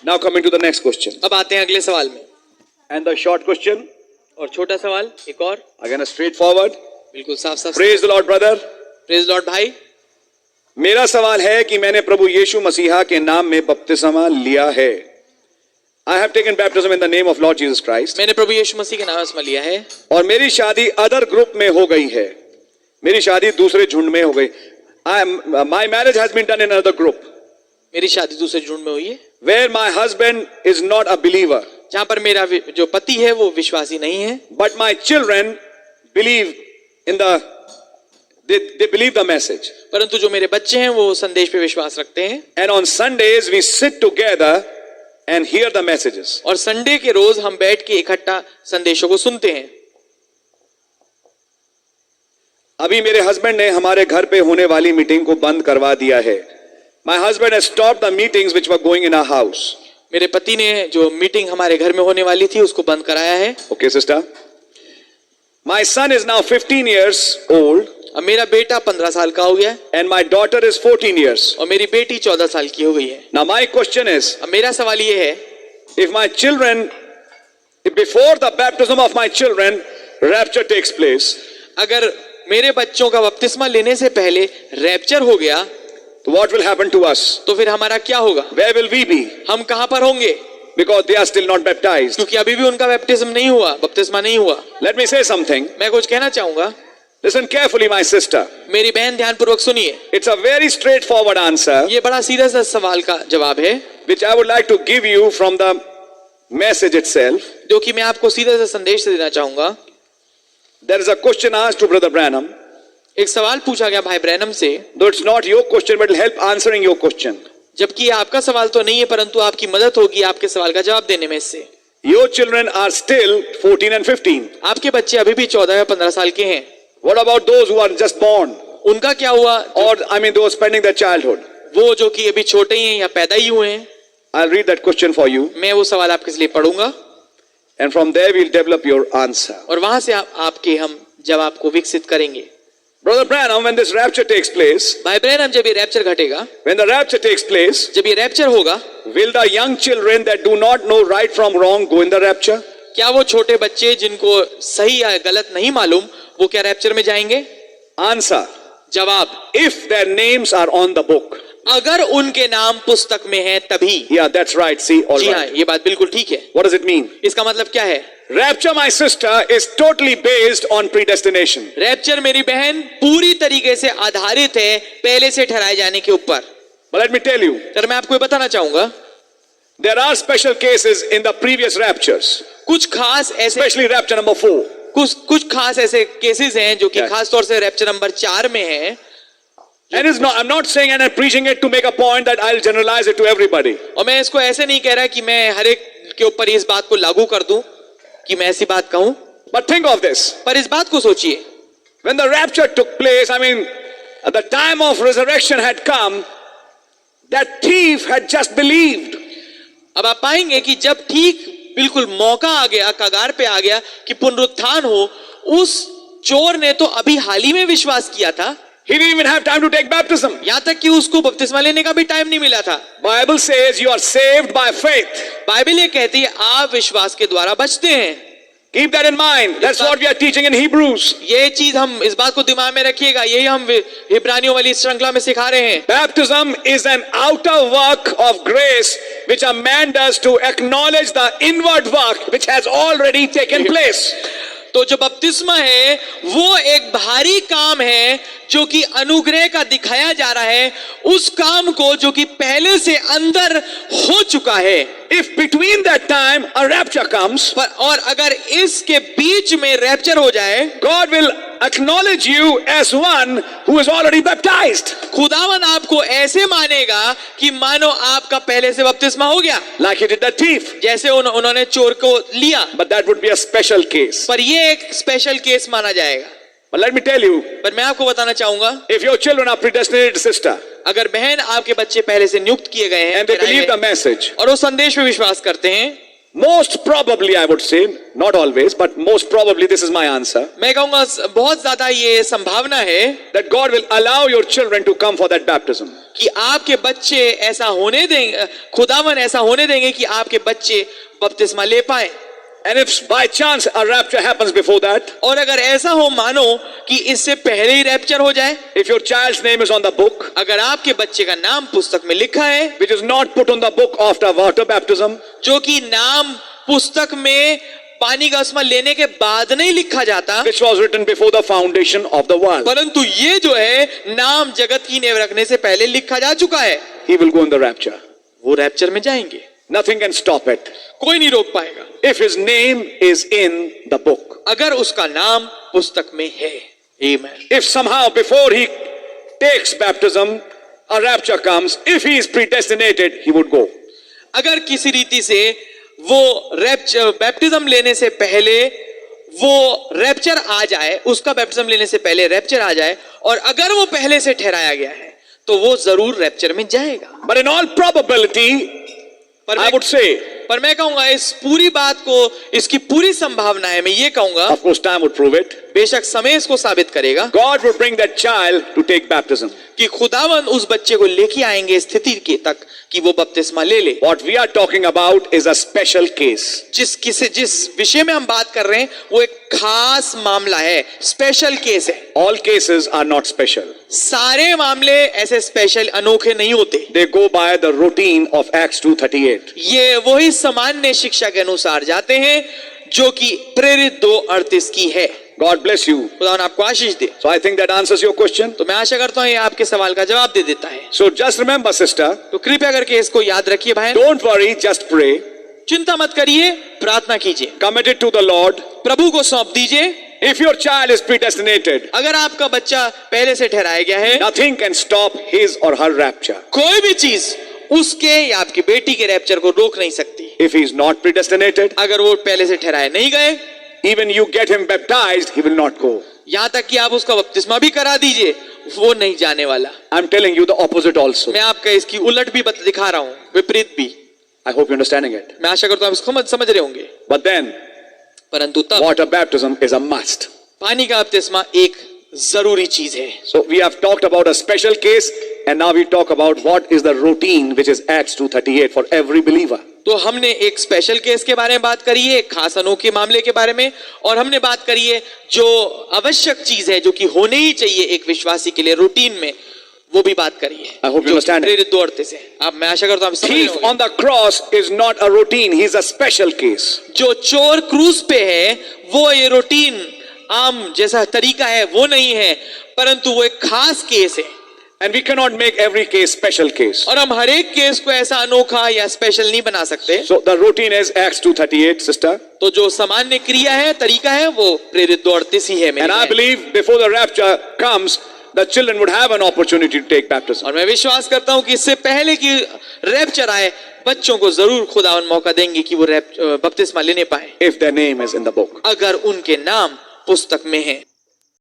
Now coming to the next question. अब आते हैं अगले सवाल में। And the short question, और छोटा सवाल एक और, again a straightforward. बिल्कुल साफ साफ। Praise the Lord, brother. Praise Lord भाई। मेरा सवाल है कि मैंने प्रभु यीशु मसीहा के नाम में बपतिस्मा लिया है। I have taken baptism in the name of Lord Jesus Christ. मैंने प्रभु यीशु मसीह के नाम में इसमें लिया है। और मेरी शादी अदर ग्रुप में हो गई है। मेरी शादी दूसरे झुंड में हो गई। My marriage has been done in another group. मेरी शादी दूसरे झुंड में हुई है, where my husband is not a believer. जहां पर मेरा जो पति है वो विश्वासी नहीं है। But my children believe in they believe the message. परंतु जो मेरे बच्चे हैं वो संदेश पे विश्वास रखते हैं। And on Sundays we sit together and hear the messages. और संडे के रोज हम बैठ के इकट्ठा संदेशों को सुनते हैं। अभी मेरे हस्बैंड ने हमारे घर पे होने वाली मीटिंग को बंद करवा दिया है। My husband has stopped the meetings which were going in our house. मेरे पति ने जो मीटिंग हमारे घर में होने वाली थी उसको बंद कराया है। Okay, sister. My son is now 15 years old. अब मेरा बेटा 15 साल का हो गया है and my daughter is 14 years. और मेरी बेटी 14 साल की हो गई है। Now my question is, अब मेरा सवाल ये है, if before the baptism of my children rapture takes place, अगर मेरे बच्चों का बपतिस्मा लेने से पहले रैप्चर हो गया so what will happen to us? तो फिर हमारा क्या होगा? Where will we be? हम कहां पर होंगे? Because they are still not baptized. क्योंकि अभी भी उनका बैप्टिज्म नहीं हुआ, बपतिस्मा नहीं हुआ। Let me say something. मैं कुछ कहना चाहूंगा। Listen carefully, my sister. मेरी बहन ध्यानपूर्वक सुनिए। It's a very straightforward answer, ये बड़ा सीधा सा सवाल का जवाब है, which I would like to give you from the message itself. जो कि मैं आपको सीधा सा संदेश देना चाहूंगा। There is a question asked to Brother Branham. एक सवाल पूछा गया भाई ब्रैनम से, Though it's not your question, but it'll help answering your question. जबकि आपका सवाल तो नहीं है परंतु आपकी मदद होगी आपके सवाल का जवाब देने में इससे। Your children are still 14 and 15. आपके बच्चे अभी भी 14 या 15 साल के हैं। What about those who are just born? उनका क्या हुआ? Or those spending their childhood? वो जो कि अभी छोटे ही हैं या पैदा ही हुए हैं। I'll read that question for you. मैं वो सवाल आपके लिए पढ़ूंगा And from there we'll develop your answer. और वहां से आपके हम जवाब को विकसित करेंगे। Brother Branham, when this rapture takes place, भाई ब्रैनम, जब ये रैप्चर घटेगा, when the rapture takes place, जब ये रैप्चर होगा, will the young children that do not know right from wrong go in the rapture? क्या वो छोटे बच्चे जिनको सही या गलत नहीं मालूम वो क्या रैप्चर में जाएंगे? Answer. जवाब, If their names are on the book. अगर उनके नाम पुस्तक में है तभी। Yeah, that's right. See, all जी हाँ, right. ये बात बिल्कुल ठीक है। What does it mean? इसका मतलब क्या है? Rapture, my sister, is totally based on predestination. Rapture मेरी बहन पूरी तरीके से आधारित है पहले से ठहराए जाने के ऊपर। But let me tell you, sir मैं आपको ये बताना चाहूंगा, there are special cases in the previous raptures, कुछ खास ऐसे especially rapture number 4. कुछ खास ऐसे केसेस हैं जो कि Yeah. खास तौर से रैप्चर नंबर 4 में है। And it's not, I'm not saying and I'm preaching it to make a point that I'll generalize it to everybody. और मैं इसको ऐसे नहीं कह रहा कि मैं हर एक के ऊपर इस बात को लागू कर दूं कि मैं ऐसी बात कहूं, But think of this. पर इस बात को सोचिए, When the rapture took place, at the time of resurrection had come, that thief had just believed. अब आप पाएंगे कि जब ठीक बिल्कुल मौका आ गया, कगार पे आ गया कि पुनरुत्थान हो, उस चोर ने तो अभी हाल ही में विश्वास किया था। He didn't even have time to take baptism. यहां तक कि उसको बपतिस्मा लेने का भी टाइम नहीं मिला था। Bible says you are saved by faith. Bible ये कहती है आप विश्वास के द्वारा बचते हैं। Keep that in mind. That's what we are teaching in Hebrews. ये चीज हम इस बात को दिमाग में रखिएगा, यही हम इब्रानियों वाली श्रृंखला में सिखा रहे हैं। Baptism is an outer work of grace which a man does to acknowledge the inward work which has already taken place. तो जो बपतिस्मा है वो एक बाहरी काम है जो कि अनुग्रह का दिखाया जा रहा है, उस काम को जो कि पहले से अंदर हो चुका है। If between that time a rapture comes, और अगर इसके बीच में रैप्चर हो जाए, God will acknowledge you as one who is already baptized. खुदावन आपको ऐसे मानेगा कि मानो आपका पहले से बपतिस्मा हो गया, Like he did that thief. जैसे उन्होंने चोर को लिया। But that would be a special case. पर ये एक स्पेशल केस माना जाएगा। But let me tell you, पर मैं आपको बताना चाहूंगा, if your children are predestinated, sister, अगर बहन आपके बच्चे पहले से नियुक्त किए गए हैं and they believe the message, और वो संदेश में विश्वास करते हैं, Most probably, I would say, not always, but most probably this is my answer, मैं कहूंगा बहुत ज्यादा ये संभावना है that God will allow your children to come for that baptism. कि आपके बच्चे ऐसा होने देंगे, खुदावन ऐसा होने देंगे कि आपके बच्चे बपतिस्मा ले पाए। And if by chance a rapture happens before that, और अगर ऐसा हो मानो कि इससे पहले ही रैप्चर हो जाए, if your child's name is on the book, अगर आपके बच्चे का नाम पुस्तक में लिखा है, which is not put on the book after water baptism, जो कि नाम पुस्तक में पानी का बपतिस्मा लेने के बाद नहीं लिखा जाता, which was written before the foundation of the world, परंतु ये जो है नाम जगत की नींव रखने से पहले लिखा जा चुका है, he will go in the rapture. वो रैप्चर में जाएंगे, Nothing can stop it. कोई नहीं रोक पाएगा If his name is in the book. अगर उसका नाम पुस्तक में है। Amen. If somehow before he takes baptism, a rapture comes, if he is predestinated, he would go. अगर किसी रीति से वो बैप्टिज्म लेने से पहले वो रैप्चर आ जाए, उसका बैप्टिज्म लेने से पहले रैप्चर आ जाए, और अगर वो पहले से ठहराया गया है तो वो जरूर रैप्चर में जाएगा। But in all probability, I would say, पर मैं कहूंगा इस पूरी बात को, इसकी पूरी संभावना है, मैं ये कहूंगा, of course time would prove it, बेशक समय इसको साबित करेगा, God would bring that child to take baptism. कि खुदावन उस बच्चे को लेके आएंगे स्थिति के तक कि वो बपतिस्मा ले ले। What we are talking about is a special case. जिस विषय में हम बात कर रहे हैं वो एक खास मामला है, स्पेशल केस है। All cases are not special. सारे मामले ऐसे स्पेशल अनोखे नहीं होते। They go by the routine of Acts 2:38. ये वही सामान्य शिक्षा के अनुसार जाते हैं जो कि प्रेरित 2:38 की है। God bless you. खुदावन आपको आशीष दे। So I think that answers your question. तो मैं आशा करता हूँ ये आपके सवाल का जवाब दे देता है। So just remember, sister, तो कृपया करके इसको याद रखिए भाई, don't worry, just pray. चिंता मत करिए, प्रार्थना कीजिए, Commit it to the Lord. प्रभु को सौंप दीजिए। If your child is predestinated, अगर आपका बच्चा पहले से ठहराया गया है, nothing can stop his or her rapture. कोई भी चीज उसके या आपकी बेटी के रैप्चर को रोक नहीं सकती। If he is not predestinated, अगर वो पहले से ठहराए नहीं गए, even you get him baptized, he will not go. यहाँ तक कि आप उसका बपतिस्मा भी करा दीजिए, वो नहीं जाने वाला। I'm telling you the opposite also. मैं आपका इसकी उलट भी दिखा रहा हूँ, विपरीत भी। I hope you're understanding it. मैं आशा करता हूँ आप इसको समझ रहे होंगे। But then, परंतु तब water baptism is a must. पानी का बपतिस्मा एक जरूरी चीज है। So we have talked about a special case, and now we talk about what is the routine, which is Acts 2:38 for every believer. तो हमने एक स्पेशल केस के बारे में बात करी है, एक खास अनोखे मामले के बारे में, और हमने बात करी है जो आवश्यक चीज है जो कि होने ही चाहिए एक विश्वासी के लिए रूटीन में, वो भी बात करी है। I hope you understand it. प्रेरित 2:38 से आप, मैं आशा करता हूँ आप समझ रहे Thief होंगे। on the cross is not a routine, he's a special case. जो चोर क्रूज पे है वो ये रूटीन आम जैसा तरीका है वो नहीं है, परंतु वो एक खास केस है। And we cannot make every case special case. और हम हर एक केस को ऐसा अनोखा या स्पेशल नहीं बना सकते। So the routine is Acts 2:38, sister. तो जो सामान्य क्रिया है, तरीका है, वो प्रेरित 2:38 ही है मेरे And I लिए। believe before the rapture comes, the children would have an opportunity to take baptism. और मैं विश्वास करता हूं कि इससे पहले कि रैप्चर आए, बच्चों को जरूर खुदावन मौका देंगे कि वो बपतिस्मा लेने पाए, If their name is in the book. अगर उनके नाम पुस्तक में है।